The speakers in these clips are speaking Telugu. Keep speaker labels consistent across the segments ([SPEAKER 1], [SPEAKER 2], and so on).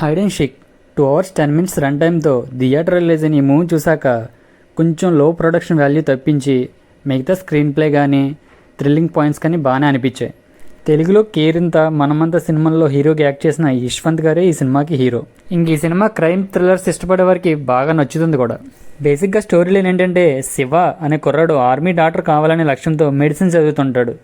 [SPEAKER 1] Hide and seek 2 hours 10 minutes run టైమ్తో థియేటర్ రిలీజ్ అయిన ఈ మూవీ చూశాక కొంచెం లో ప్రొడక్షన్ వాల్యూ తప్పించి మిగతా స్క్రీన్ ప్లే కానీ థ్రిల్లింగ్ పాయింట్స్ కానీ బాగానే అనిపించాయి. తెలుగులో కేరింత మనమంత సినిమాల్లో హీరోకి యాక్ట్ చేసిన యశ్వంత్ గారే ఈ సినిమాకి హీరో. ఇంక ఈ సినిమా క్రైమ్ థ్రిల్లర్స్ ఇష్టపడే వారికి బాగా నచ్చుతుంది కూడా. బేసిక్గా స్టోరీ లైన్ ఏంటంటే, శివ అనే కుర్రాడు ఆర్మీ డాక్టర్ కావాలనే లక్ష్యంతో మెడిసిన్ చదువుతుంటాడు.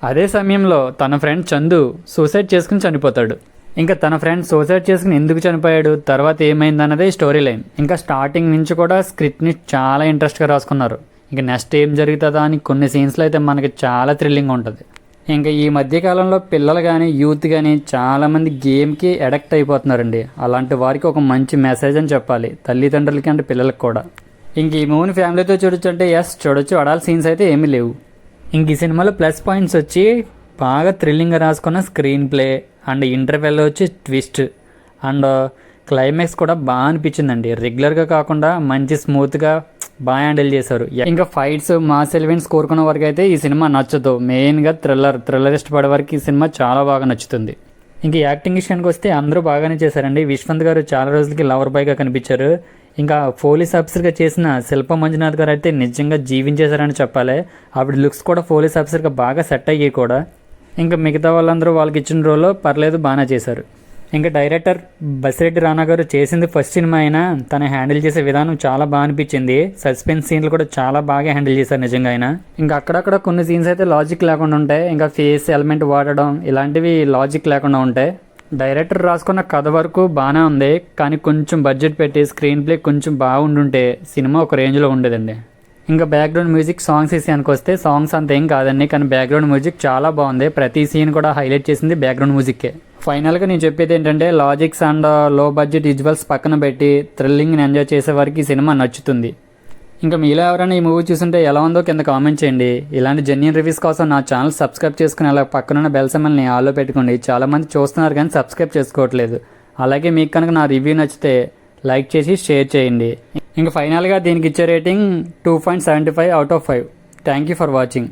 [SPEAKER 1] అదే సమయంలో తన ఫ్రెండ్ చందు సూసైడ్ చేసుకుని చనిపోతాడు. ఇంకా తన ఫ్రెండ్ సూసైడ్ చేసుకుని ఎందుకు చనిపోయాడు, తర్వాత ఏమైందన్నదే స్టోరీ లైన్. ఇంకా స్టార్టింగ్ నుంచి కూడా స్క్రిప్ట్ని చాలా ఇంట్రెస్ట్గా రాసుకున్నారు. ఇంకా నెక్స్ట్ ఏం జరుగుతుందా అని కొన్ని సీన్స్లో అయితే మనకి చాలా థ్రిల్లింగ్ ఉంటుంది. ఇంకా ఈ మధ్యకాలంలో పిల్లలు కానీ యూత్ కానీ చాలామంది గేమ్కి అడిక్ట్ అయిపోతున్నారండి. అలాంటి వారికి ఒక మంచి మెసేజ్ అని చెప్పాలి, తల్లిదండ్రులకి అంటే పిల్లలకి కూడా. ఇంక ఈ మూవీని ఫ్యామిలీతో చూడొచ్చు అంటే ఎస్ చూడొచ్చు, అడాల్ సీన్స్ అయితే ఏమీ లేవు. ఇంక ఈ సినిమాలో ప్లస్ పాయింట్స్ వచ్చి బాగా థ్రిల్లింగ్గా రాసుకున్న స్క్రీన్ ప్లే అండ్ ఇంటర్వెల్ వచ్చి ట్విస్ట్ అండ్ క్లైమాక్స్ కూడా బాగా అనిపించిందండి. రెగ్యులర్గా కాకుండా మంచి స్మూత్గా బాగా హ్యాండిల్ చేశారు. ఇంకా ఫైట్స్ మాస్ ఎలిమెంట్స్ కోరుకున్న వరకు అయితే ఈ సినిమా నచ్చదు. మెయిన్గా థ్రిల్లర్ ఇష్టపడే వరకు ఈ సినిమా చాలా బాగా నచ్చుతుంది. ఇంకా యాక్టింగ్ విషయానికి వస్తే అందరూ బాగానే చేశారండి. యశ్వంత్ గారు చాలా రోజులకి లవర్ బాయ్గా కనిపించారు. ఇంకా పోలీస్ ఆఫీసర్గా చేసిన శిల్ప మంజునాథ్ గారు అయితే నిజంగా జీవించేశారని చెప్పాలి. ఆవిడ లుక్స్ కూడా పోలీస్ ఆఫీసర్గా బాగా సెట్ అయ్యాయి కూడా. ఇంకా మిగతా వాళ్ళందరూ వాళ్ళకి ఇచ్చిన రోల్లో పర్లేదు బాగానే చేశారు. ఇంకా డైరెక్టర్ బసిరెడ్డి రానా గారు చేసింది ఫస్ట్ సినిమా అయినా తను హ్యాండిల్ చేసే విధానం చాలా బాగా అనిపించింది. సస్పెన్స్ సీన్లు కూడా చాలా బాగా హ్యాండిల్ చేశారు నిజంగా ఆయన. ఇంకా అక్కడక్కడ కొన్ని సీన్స్ అయితే లాజిక్ లేకుండా ఉంటాయి. ఇంకా ఫేస్ ఎలిమెంట్ వాడడం ఇలాంటివి లాజిక్ లేకుండా ఉంటాయి. డైరెక్టర్ రాసుకున్న కథ వరకు బాగానే ఉంది, కానీ కొంచెం బడ్జెట్ పెట్టి స్క్రీన్ ప్లే కొంచెం బాగుండుంటే సినిమా ఒక రేంజ్లో ఉండేదండి. ఇంకా బ్యాక్గ్రౌండ్ మ్యూజిక్ సాంగ్స్ విషయానికి వస్తే సాంగ్స్ అంత ఏం కాదండి, కానీ బ్యాక్గ్రౌండ్ మ్యూజిక్ చాలా బాగుంది. ప్రతి సీన్ కూడా హైలైట్ చేసింది బ్యాక్గ్రౌండ్ మ్యూజిక్కే. ఫైనల్గా నేను చెప్పేది ఏంటంటే, లాజిక్స్ అండ్ లో బడ్జెట్ విజువల్స్ పక్కన పెట్టి థ్రిల్లింగ్ని ఎంజాయ్ చేసే వారికి ఈ సినిమా నచ్చుతుంది. ఇంకా మీలో ఎవరైనా ఈ మూవీ చూస్తుంటే ఎలా ఉందో కింద కామెంట్ చేయండి. ఇలాంటి జెన్యూన్ రివ్యూస్ కోసం నా ఛానల్ సబ్స్క్రైబ్ చేసుకుని అలా పక్కనున్న బెల్ సింబల్ని ఆల్లో పెట్టుకోండి. చాలామంది చూస్తున్నారు కానీ సబ్స్క్రైబ్ చేసుకోవట్లేదు. అలాగే మీకు కనుక నా రివ్యూ నచ్చితే లైక్ చేసి షేర్ చేయండి. ఇంకా ఫైనల్గా దీనికి ఇచ్చే rating 2.75 out of 5. Thank you for watching.